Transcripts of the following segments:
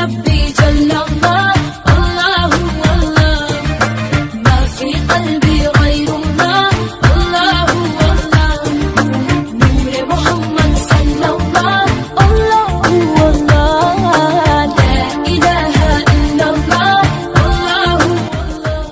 ربي جل الله الله الله ما في قلبي غير الله الله الله نور محمد صلى الله الله الله لا إله إلا الله الله الله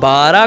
12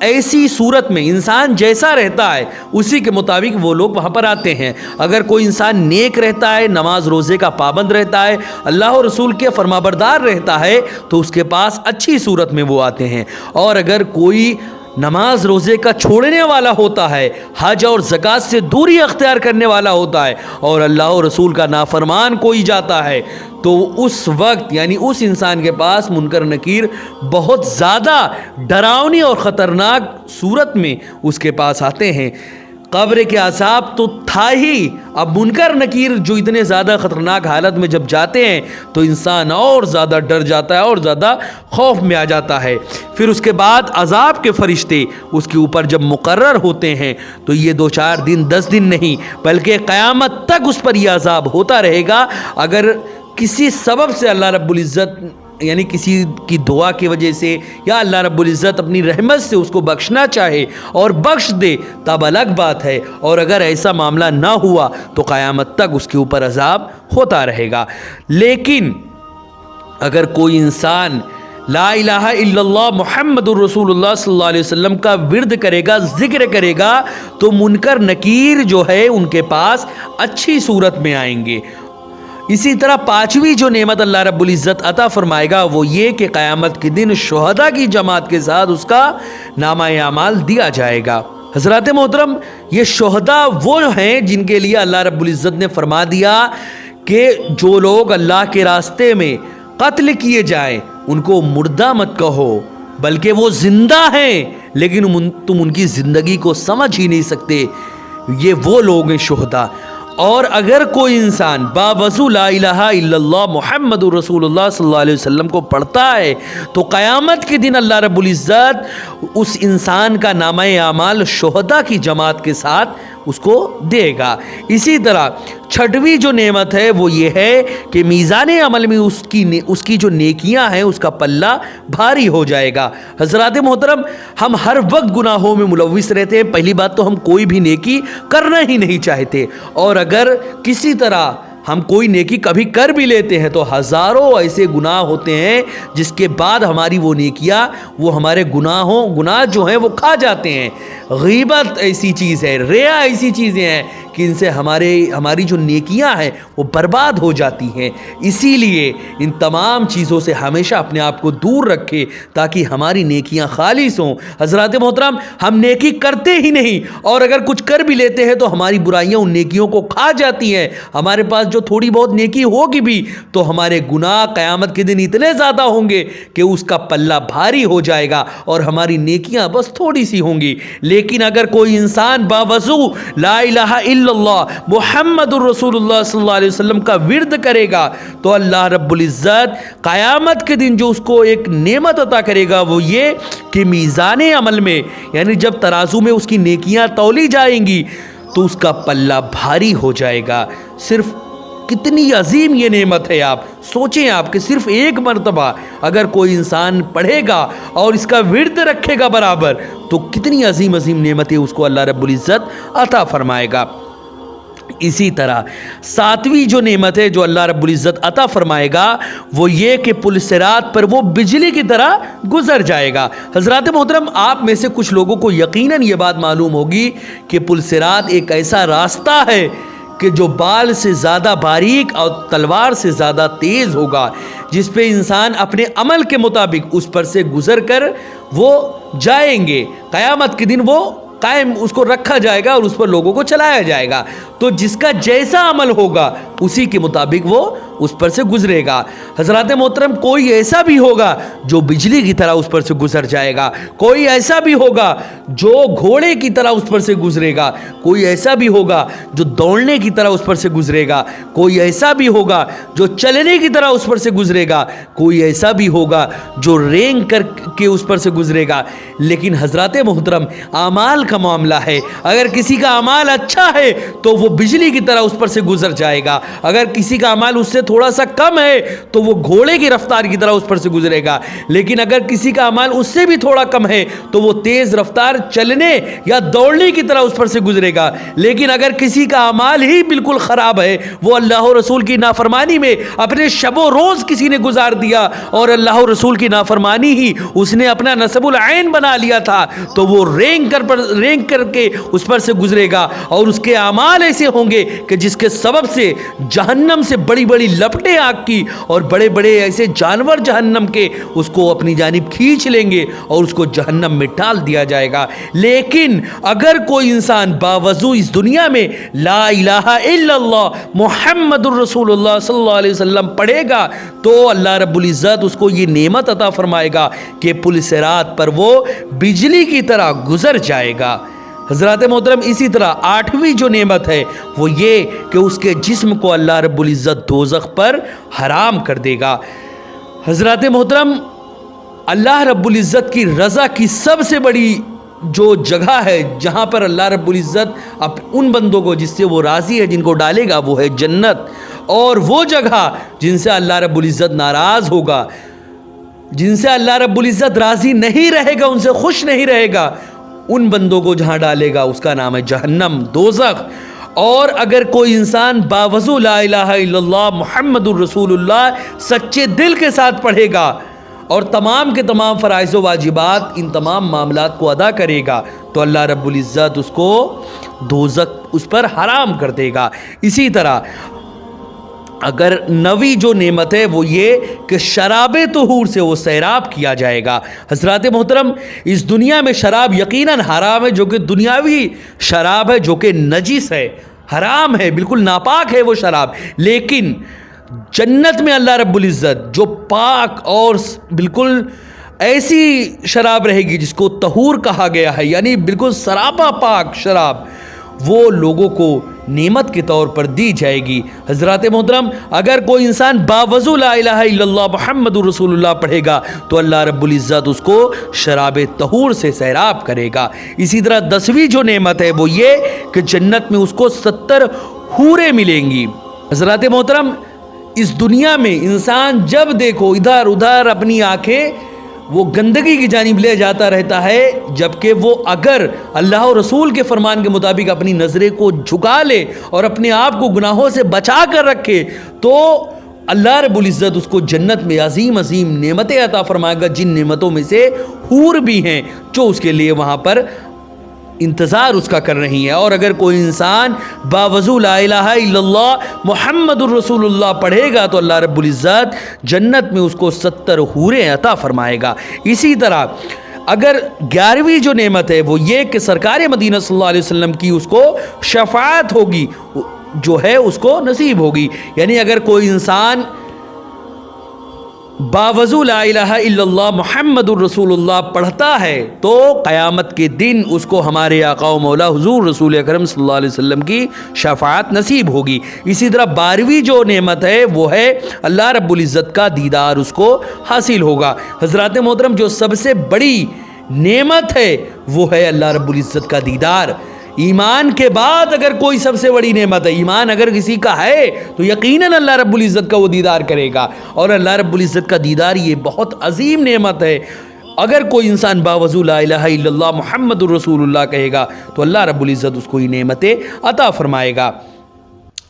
ایسی صورت میں انسان جیسا رہتا ہے اسی کے مطابق وہ لوگ وہاں پر آتے ہیں. اگر کوئی انسان نیک رہتا ہے, نماز روزے کا پابند رہتا ہے, اللہ و رسول کے فرمانبردار رہتا ہے, تو اس کے پاس اچھی صورت میں وہ آتے ہیں. اور اگر کوئی نماز روزے کا چھوڑنے والا ہوتا ہے, حج اور زکوٰۃ سے دوری اختیار کرنے والا ہوتا ہے, اور اللہ و رسول کا نافرمان کوئی جاتا ہے, تو اس وقت یعنی اس انسان کے پاس منکر نکیر بہت زیادہ ڈراؤنی اور خطرناک صورت میں اس کے پاس آتے ہیں. قبر کے عذاب تو تھا ہی, اب منکر نکیر جو اتنے زیادہ خطرناک حالت میں جب جاتے ہیں تو انسان اور زیادہ ڈر جاتا ہے اور زیادہ خوف میں آ جاتا ہے. پھر اس کے بعد عذاب کے فرشتے اس کے اوپر جب مقرر ہوتے ہیں تو یہ 2-4 دن 10 دن نہیں بلکہ قیامت تک اس پر یہ عذاب ہوتا رہے گا. اگر کسی سبب سے اللہ رب العزت یعنی کسی کی دعا کی وجہ سے یا اللہ رب العزت اپنی رحمت سے اس کو بخشنا چاہے اور بخش دے تب الگ بات ہے, اور اگر ایسا معاملہ نہ ہوا تو قیامت تک اس کے اوپر عذاب ہوتا رہے گا. لیکن اگر کوئی انسان لا الہ الا اللہ محمد الرسول اللہ صلی اللہ علیہ وسلم کا ورد کرے گا, ذکر کرے گا, تو منکر نکیر جو ہے ان کے پاس اچھی صورت میں آئیں گے. اسی طرح 5ویں جو نعمت اللہ رب العزت عطا فرمائے گا وہ یہ کہ قیامت کے دن شہداء کی جماعت کے ساتھ اس کا نامہ اعمال دیا جائے گا. حضرات محترم, یہ شہداء وہ ہیں جن کے لیے اللہ رب العزت نے فرما دیا کہ جو لوگ اللہ کے راستے میں قتل کیے جائیں ان کو مردہ مت کہو بلکہ وہ زندہ ہیں, لیکن تم ان کی زندگی کو سمجھ ہی نہیں سکتے. یہ وہ لوگ ہیں شہداء. اور اگر کوئی انسان باوضو لا الہ الا اللہ محمد رسول اللہ صلی اللہ علیہ وسلم کو پڑھتا ہے تو قیامت کے دن اللہ رب العزت اس انسان کا نامہ اعمال شہداء کی جماعت کے ساتھ اس کو دے گا. اسی طرح 6ویں جو نعمت ہے وہ یہ ہے کہ میزان عمل میں اس کی جو نیکیاں ہیں اس کا پلہ بھاری ہو جائے گا. حضرات محترم, ہم ہر وقت گناہوں میں ملوث رہتے ہیں. پہلی بات تو ہم کوئی بھی نیکی کرنا ہی نہیں چاہتے, اور اگر کسی طرح ہم کوئی نیکی کبھی کر بھی لیتے ہیں تو ہزاروں ایسے گناہ ہوتے ہیں جس کے بعد ہماری وہ نیکیاں وہ ہمارے گناہ جو ہیں وہ کھا جاتے ہیں. غیبت ایسی چیز ہے, ریا ایسی چیزیں ہیں کہ ان سے ہماری جو نیکیاں ہیں وہ برباد ہو جاتی ہیں. اسی لیے ان تمام چیزوں سے ہمیشہ اپنے آپ کو دور رکھے تاکہ ہماری نیکیاں خالص ہوں. حضرات محترم, ہم نیکی کرتے ہی نہیں, اور اگر کچھ کر بھی لیتے ہیں تو ہماری برائیاں ان نیکیوں کو کھا جاتی ہیں. ہمارے پاس جو تھوڑی بہت نیکی ہوگی بھی تو ہمارے گناہ قیامت کے دن اتنے زیادہ ہوں گے کہ اس کا پلہ بھاری ہو جائے گا اور ہماری نیکیاں بس تھوڑی سی ہوں گی. لیکن اگر کوئی انسان باوضو لا الہ الا اللہ محمد الرسول اللہ صلی اللہ علیہ وسلم کا ورد کرے گا تو اللہ رب العزت قیامت کے دن جو اس کو ایک نعمت عطا کرے گا وہ یہ کہ میزان عمل میں یعنی جب ترازو میں اس کی نیکیاں تولی جائیں گی تو اس کا پلہ بھاری ہو جائے گا. صرف کتنی عظیم یہ نعمت ہے, آپ سوچیں آپ کہ صرف ایک مرتبہ اگر کوئی انسان پڑھے گا اور اس کا ورد رکھے گا برابر تو کتنی عظیم نعمتیں اس کو اللہ رب العزت عطا فرمائے گا. اسی طرح 7ویں جو نعمت ہے جو اللہ رب العزت عطا فرمائے گا وہ یہ کہ پل صراط پر وہ بجلی کی طرح گزر جائے گا. حضرات محترم, آپ میں سے کچھ لوگوں کو یقیناً یہ بات معلوم ہوگی کہ پل صراط ایک ایسا راستہ ہے کہ جو بال سے زیادہ باریک اور تلوار سے زیادہ تیز ہوگا, جس پہ انسان اپنے عمل کے مطابق اس پر سے گزر کر وہ جائیں گے. قیامت کے دن وہ قائم اس کو رکھا جائے گا اور اس پر لوگوں کو چلایا جائے گا. تو جس کا جیسا عمل ہوگا اسی کے مطابق وہ اس پر سے گزرے گا. حضرات محترم, کوئی ایسا بھی ہوگا جو بجلی کی طرح اس پر سے گزر جائے گا, کوئی ایسا بھی ہوگا جو گھوڑے کی طرح اس پر سے گزرے گا, کوئی ایسا بھی ہوگا جو دوڑنے کی طرح اس پر سے گزرے گا, کوئی ایسا بھی ہوگا جو چلنے کی طرح اس پر سے گزرے گا, کوئی ایسا بھی ہوگا جو رینگ کر کے اس پر سے گزرے گا. لیکن حضرات محترم, اعمال کا معاملہ ہے. اگر کسی کا اعمال اچھا ہے تو وہ بجلی کی طرح اس پر سے گزر جائے گا. اگر کسی کا اعمال اس سے تھوڑا سا کم ہے تو وہ گھوڑے کی رفتار کی طرح اس پر سے گزرے گا. لیکن اگر کسی کا اعمال اس سے بھی تھوڑا کم ہے تو وہ تیز رفتار چلنے یا دوڑنے کی طرح اس پر سے گزرے گا. لیکن اگر کسی کا اعمال ہی بالکل خراب ہے, وہ اللہ و رسول کی نافرمانی میں اپنے شب و روز کسی نے گزار دیا اور اللہ و رسول کی نافرمانی ہی اس نے اپنا نصب العین بنا لیا تھا, تو وہ رینگ کر کے اس پر سے گزرے گا اور اس کے اعمال ایسے ہوں گے کہ جس کے سبب سے جہنم سے بڑی بڑی لپٹیں آگ کی اور بڑے بڑے ایسے جانور جہنم کے اس کو اپنی جانب کھینچ لیں گے اور اس کو جہنم میں ڈال دیا جائے گا. لیکن اگر کوئی انسان باوضو اس دنیا میں لا الہ الا اللہ محمد الرسول اللہ صلی اللہ علیہ وسلم پڑھے گا تو اللہ رب العزت اس کو یہ نعمت عطا فرمائے گا کہ پل صراط پر وہ بجلی کی طرح گزر جائے گا. حضرات محترم, اسی طرح 8ویں جو نعمت ہے وہ یہ کہ اس کے جسم کو اللہ رب العزت دوزخ پر حرام کر دے گا. حضرات محترم, اللہ رب العزت کی رضا کی سب سے بڑی جو جگہ ہے جہاں پر اللہ رب العزت ان بندوں کو جس سے وہ راضی ہے جن کو ڈالے گا وہ ہے جنت. اور وہ جگہ جن سے اللہ رب العزت ناراض ہوگا, جن سے اللہ رب العزت راضی نہیں رہے گا, ان سے خوش نہیں رہے گا, ان بندوں کو جہاں ڈالے گا اس کا نام ہے جہنم, دوزخ. اور اگر کوئی انسان باوضو لا الہ الا اللہ محمد الرسول اللہ سچے دل کے ساتھ پڑھے گا اور تمام کے تمام فرائض و واجبات ان تمام معاملات کو ادا کرے گا تو اللہ رب العزت اس کو دوزخ اس پر حرام کر دے گا. اسی طرح اگر 9ویں جو نعمت ہے وہ یہ کہ شراب طہور سے وہ سیراب کیا جائے گا. حضرات محترم, اس دنیا میں شراب یقیناً حرام ہے, جو کہ دنیاوی شراب ہے, جو کہ نجس ہے, حرام ہے, بالکل ناپاک ہے وہ شراب. لیکن جنت میں اللہ رب العزت جو پاک اور بالکل ایسی شراب رہے گی جس کو طہور کہا گیا ہے, یعنی بالکل سراپا پاک شراب, وہ لوگوں کو نعمت کے طور پر دی جائے گی. حضرات محترم, اگر کوئی انسان باوضو لا الہ الا اللہ محمد رسول اللہ پڑھے گا تو اللہ رب العزت اس کو شراب طہور سے سیراب کرے گا. اسی طرح 10ویں جو نعمت ہے وہ یہ کہ جنت میں اس کو 70 حوریں ملیں گی. حضرات محترم, اس دنیا میں انسان جب دیکھو ادھر ادھر اپنی آنکھیں وہ گندگی کی جانب لے جاتا رہتا ہے, جبکہ وہ اگر اللہ و رسول کے فرمان کے مطابق اپنی نظریں کو جھکا لے اور اپنے آپ کو گناہوں سے بچا کر رکھے تو اللہ رب العزت اس کو جنت میں عظیم عظیم نعمتیں عطا فرمائے گا, جن نعمتوں میں سے حور بھی ہیں جو اس کے لیے وہاں پر انتظار اس کا کر رہی ہے. اور اگر کوئی انسان باوضو لا الہ الا اللہ محمد الرسول اللہ پڑھے گا تو اللہ رب العزت جنت میں اس کو 70 حوریں عطا فرمائے گا. اسی طرح اگر 11ویں جو نعمت ہے وہ یہ کہ سرکار مدینہ صلی اللہ علیہ وسلم کی اس کو شفاعت ہوگی, جو ہے اس کو نصیب ہوگی. یعنی اگر کوئی انسان باوضو لا الہ الا اللہ محمد الرسول اللہ پڑھتا ہے تو قیامت کے دن اس کو ہمارے آقا و مولا حضور رسول اکرم صلی اللہ علیہ وسلم کی شفاعت نصیب ہوگی. اسی طرح 12ویں جو نعمت ہے وہ ہے اللہ رب العزت کا دیدار اس کو حاصل ہوگا. حضرات محترم, جو سب سے بڑی نعمت ہے وہ ہے اللہ رب العزت کا دیدار. ایمان کے بعد اگر کوئی سب سے بڑی نعمت ہے, ایمان اگر کسی کا ہے تو یقیناً اللہ رب العزت کا وہ دیدار کرے گا, اور اللہ رب العزت کا دیدار یہ بہت عظیم نعمت ہے. اگر کوئی انسان باوضو لا الہ الا اللہ محمد الرسول اللہ کہے گا تو اللہ رب العزت اس کو یہ نعمتیں عطا فرمائے گا.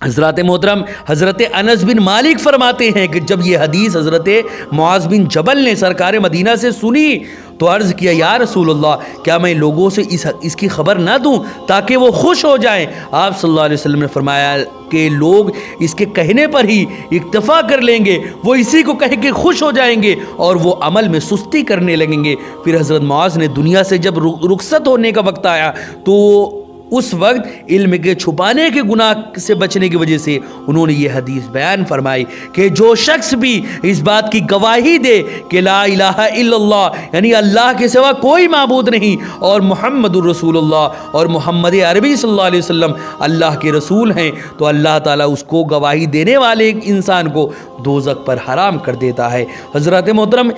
حضرات محترم, حضرت انس بن مالک فرماتے ہیں کہ جب یہ حدیث حضرت معاذ بن جبل نے سرکار مدینہ سے سنی تو عرض کیا, یا رسول اللہ, کیا میں لوگوں سے اس کی خبر نہ دوں تاکہ وہ خوش ہو جائیں؟ آپ صلی اللہ علیہ وسلم نے فرمایا کہ لوگ اس کے کہنے پر ہی اکتفا کر لیں گے, وہ اسی کو کہہ کے خوش ہو جائیں گے اور وہ عمل میں سستی کرنے لگیں گے. پھر حضرت معاذ نے دنیا سے جب رخصت ہونے کا وقت آیا تو اس وقت علم کے چھپانے کے گناہ سے بچنے کی وجہ سے انہوں نے یہ حدیث بیان فرمائی کہ جو شخص بھی اس بات کی گواہی دے کہ لا الہ الا اللہ یعنی اللہ کے سوا کوئی معبود نہیں اور محمد الرسول اللہ اور محمد عربی صلی اللہ علیہ وسلم اللہ کے رسول ہیں, تو اللہ تعالیٰ اس کو گواہی دینے والے انسان کو دوزخ پر حرام کر دیتا ہے. حضرات محترم,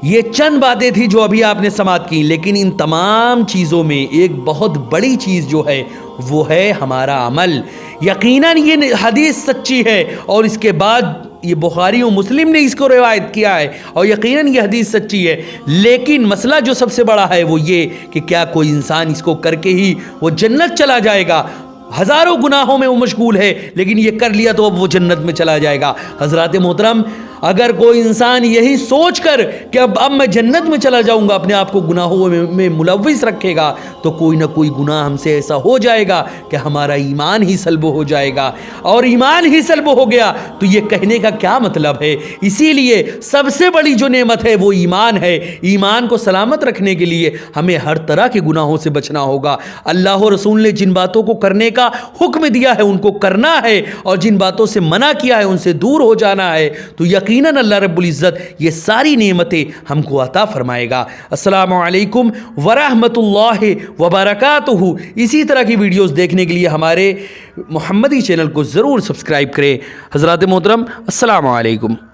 یہ چند باتیں تھی جو ابھی آپ نے سماعت کی، لیکن ان تمام چیزوں میں ایک بہت بڑی چیز جو ہے وہ ہے ہمارا عمل۔ یقیناً یہ حدیث سچی ہے اور اس کے بعد یہ بخاری و مسلم نے اس کو روایت کیا ہے اور یقیناً یہ حدیث سچی ہے، لیکن مسئلہ جو سب سے بڑا ہے وہ یہ کہ کیا کوئی انسان اس کو کر کے ہی وہ جنت چلا جائے گا؟ ہزاروں گناہوں میں وہ مشغول ہے لیکن یہ کر لیا تو اب وہ جنت میں چلا جائے گا۔ حضرات محترم، اگر کوئی انسان یہی سوچ کر کہ اب میں جنت میں چلا جاؤں گا اپنے آپ کو گناہوں میں ملوث رکھے گا تو کوئی نہ کوئی گناہ ہم سے ایسا ہو جائے گا کہ ہمارا ایمان ہی سلب ہو جائے گا، اور ایمان ہی سلب ہو گیا تو یہ کہنے کا کیا مطلب ہے؟ اسی لیے سب سے بڑی جو نعمت ہے وہ ایمان ہے۔ ایمان کو سلامت رکھنے کے لیے ہمیں ہر طرح کے گناہوں سے بچنا ہوگا۔ اللہ و رسول نے جن باتوں کو کرنے کا حکم دیا ہے ان کو کرنا ہے، اور جن باتوں سے منع کیا ہے ان سے دور ہو جانا ہے، تو یقیناً اللہ رب العزت یہ ساری نعمتیں ہم کو عطا فرمائے گا۔ السلام علیکم ورحمۃ اللہ وبرکاتہ۔ اسی طرح کی ویڈیوز دیکھنے کے لیے ہمارے محمدی چینل کو ضرور سبسکرائب کریں۔ حضرات محترم، السلام علیکم۔